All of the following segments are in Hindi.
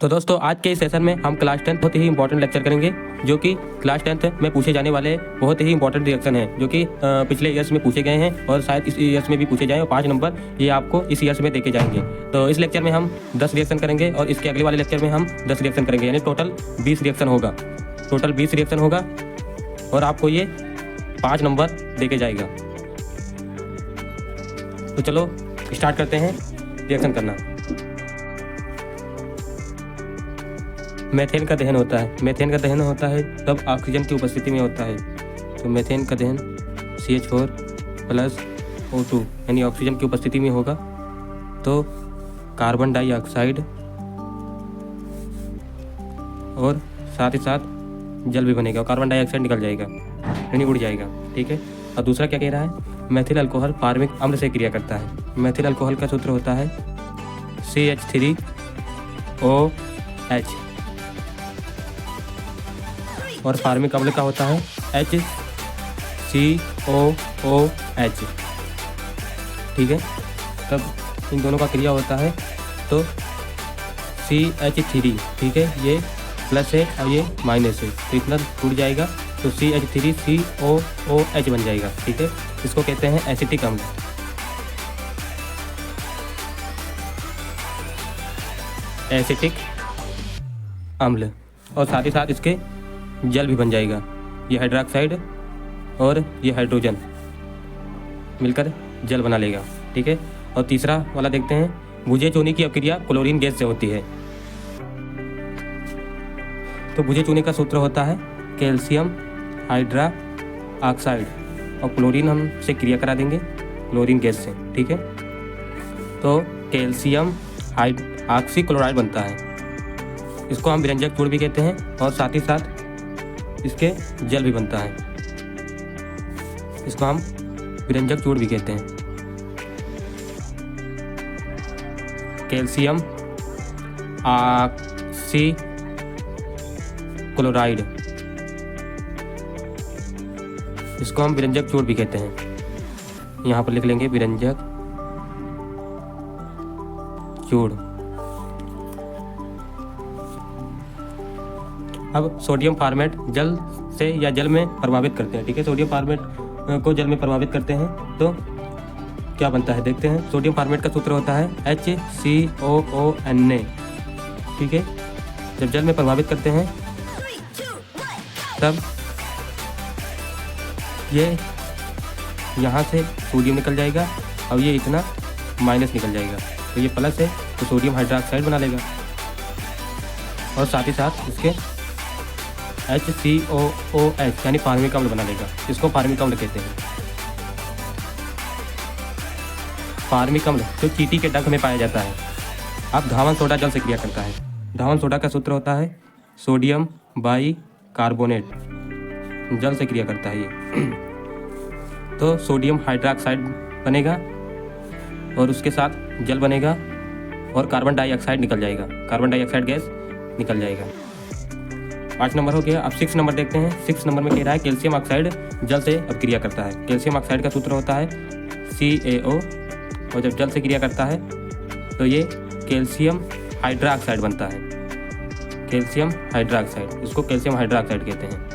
तो दोस्तों आज के इस सेशन में हम क्लास 10 बहुत ही इंपॉर्टेंट लेक्चर करेंगे जो कि क्लास 10th में पूछे जाने वाले बहुत ही इंपॉर्टेंट रिएक्शन हैं जो कि पिछले ईयर्स में पूछे गए हैं और शायद इस ईयर्स में भी पूछे जाएं और 5 नंबर ये आपको इस ईयर्स में देके जाएंगे। तो इस लेक्चर में हम 10 रिएक्शन करेंगे और इसके अगले वाले लेक्चर में हम 10 रिएक्शन करेंगे, यानी टोटल 20 रिएक्शन होगा। टोटल 20 रिएक्शन होगा और आपको ये 5 नंबर देके जाएगा। तो चलो स्टार्ट करते हैं रिएक्शन करना। मेथेन का दहन होता है। मेथेन का दहन होता है तब ऑक्सीजन की उपस्थिति में होता है। तो मेथेन का दहन CH4 प्लस O2 यानी ऑक्सीजन की उपस्थिति में होगा तो कार्बन डाइऑक्साइड और साथ ही साथ जल भी बनेगा और कार्बन डाइऑक्साइड निकल जाएगा यानी उड़ जाएगा। ठीक है। और दूसरा क्या कह रहा है, मेथिल अल्कोहल फार्मिक अम्ल से क्रिया करता है। मेथिल अल्कोहल का सूत्र होता है CH3OH और फार्मिक अम्ल का होता है HCOOH। ठीक है। तब इन दोनों का क्रिया होता है तो CH3, ठीक है, ये प्लस है और ये माइनस है तो इतना टूट जाएगा तो CH3COOH बन जाएगा। ठीक है। इसको कहते हैं एसिटिक अम्ल। एसिटिक अम्ल और साथ ही साथ इसके जल भी बन जाएगा। ये हाइड्रोक्साइड और ये हाइड्रोजन मिलकर जल बना लेगा। ठीक है। और तीसरा वाला देखते हैं, भुजे चूने की अपक्रिया क्लोरीन गैस से होती है। तो भुजे चूने का सूत्र होता है कैल्शियम हाइड्रा ऑक्साइड और क्लोरीन हम से क्रिया करा देंगे क्लोरीन गैस से। ठीक है। तो कैल्शियम ऑक्सी क्लोराइड बनता है। इसको हम विरंजक चूड़ भी कहते हैं और साथ ही साथ इसके जल भी बनता है। इसको हम विरंजक चूड़ भी कहते हैं। कैल्शियम ऑक्सी क्लोराइड, इसको हम विरंजक चूड़ भी कहते हैं। यहाँ पर लिख लेंगे विरंजक चूड़। अब सोडियम फार्मेट जल से या जल में प्रभावित करते हैं। ठीक है। सोडियम फार्मेट को जल में प्रभावित करते हैं तो क्या बनता है देखते हैं। सोडियम फार्मेट का सूत्र होता है HCOONA। ठीक है। जब जल में प्रभावित करते हैं तब ये यहाँ से सोडियम निकल जाएगा और ये इतना माइनस निकल जाएगा तो ये प्लस है तो सोडियम हाइड्रोक्साइड बना लेगा और साथ ही साथ इसके HCOOH यानी फार्मिक अम्ल बना लेगा। इसको फार्मिक अम्ल कहते हैं। फार्मिक अम्ल जो चींटी के डंक में पाया जाता है। अब धावन सोडा जल से क्रिया करता है। धावन सोडा का सूत्र होता है सोडियम बाई कार्बोनेट, जल से क्रिया करता है ये। तो सोडियम हाइड्रोक्साइड बनेगा और उसके साथ जल बनेगा और कार्बन डाइऑक्साइड निकल जाएगा, कार्बन डाइऑक्साइड गैस निकल जाएगा। 5 नंबर हो गया। अब 6 नंबर देखते हैं। 6 नंबर में कह रहा है कैल्शियम ऑक्साइड जल से अपक्रिया करता है। कैल्शियम ऑक्साइड का सूत्र होता है CaO और जब जल से क्रिया करता है तो ये कैल्शियम हाइड्रोक्साइड बनता है। कैल्शियम हाइड्रोक्साइड, इसको कैल्शियम हाइड्रोक्साइड कहते हैं।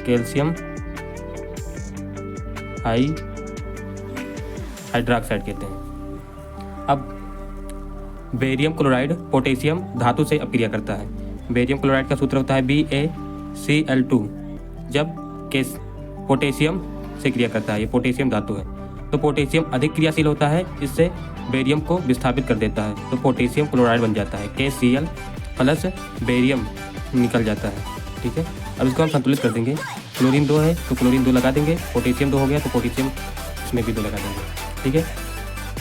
कैल्शियम हाइड्रोक्साइड कहते हैं। अब बेरियम क्लोराइड पोटेशियम धातु से अपक्रिया करता है। बेरियम क्लोराइड का सूत्र होता है BaCl2 जब पोटेशियम से क्रिया करता है। ये पोटेशियम धातु है तो पोटेशियम अधिक क्रियाशील होता है, इससे बेरियम को विस्थापित कर देता है तो पोटेशियम क्लोराइड बन जाता है। KCl प्लस बेरियम निकल जाता है। ठीक है। अब इसको हम संतुलित कर देंगे। क्लोरीन 2 है तो क्लोरीन 2 लगा देंगे, पोटेशियम 2 हो गया तो पोटेशियम इसमें भी 2 लगा देंगे। ठीक है।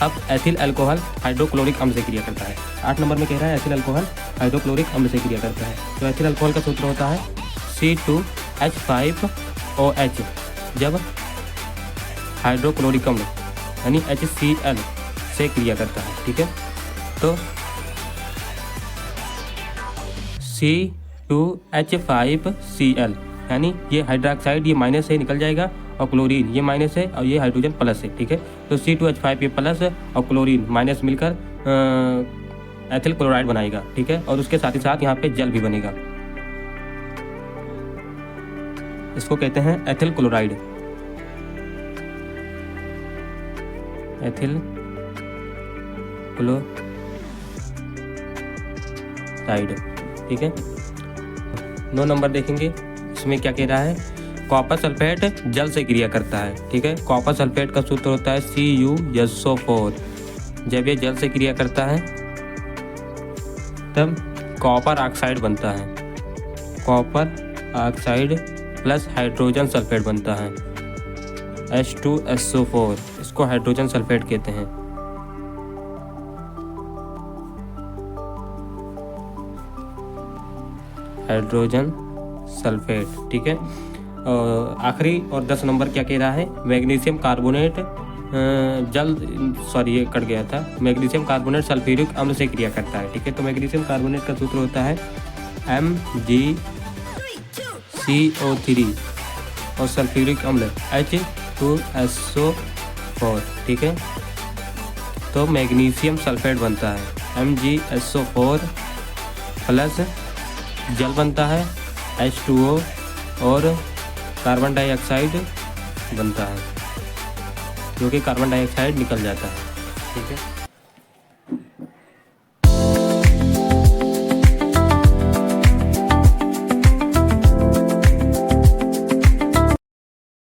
अब एथिल अल्कोहल हाइड्रोक्लोरिक अम्ल से क्रिया करता है। 8 नंबर में कह रहा है एथिल अल्कोहल हाइड्रोक्लोरिक अम्ल से क्रिया करता है। तो एथिल अल्कोहल का सूत्र होता है C2H5OH जब हाइड्रोक्लोरिक अम्ल यानी HCl से क्रिया करता है। ठीक है। तो C2H5Cl यानी ये हाइड्रोक्साइड ये माइनस से निकल जाएगा और क्लोरीन ये माइनस है और ये हाइड्रोजन प्लस है, ठीक है। तो C2H5 ये प्लस और क्लोरीन माइनस मिलकर एथिल क्लोराइड बनाएगा, ठीक है। और उसके साथ ही साथ यहाँ पे जल भी बनेगा, इसको कहते हैं एथिल क्लोराइड, एथिल क्लोराइड, ठीक है। 9 नंबर देखेंगे, इसमें क्या कह रहा है, कॉपर सल्फेट जल से क्रिया करता है, ठीक है। कॉपर सल्फेट का सूत्र होता है CuSO4। जब ये जल से क्रिया करता है तब कॉपर ऑक्साइड बनता है, copper oxide plus hydrogen sulphate बनता है H2SO4, इसको हाइड्रोजन सल्फेट कहते हैं। हाइड्रोजन सल्फेट, ठीक है। आखिरी और 10 नंबर क्या कह रहा है, मैग्नीशियम कार्बोनेट ये कट गया था, मैग्नीशियम कार्बोनेट सल्फ्यूरिक अम्ल से क्रिया करता है, ठीक है। तो मैग्नीशियम कार्बोनेट का सूत्र होता है MgCO3 और सल्फ्यूरिक अम्ल H2SO4, ठीक है। तो मैग्नीशियम सल्फेट बनता है MgSO4 प्लस जल बनता है H2O और कार्बन डाइऑक्साइड बनता है, जो कि कार्बन डाइऑक्साइड निकल जाता है, ठीक है।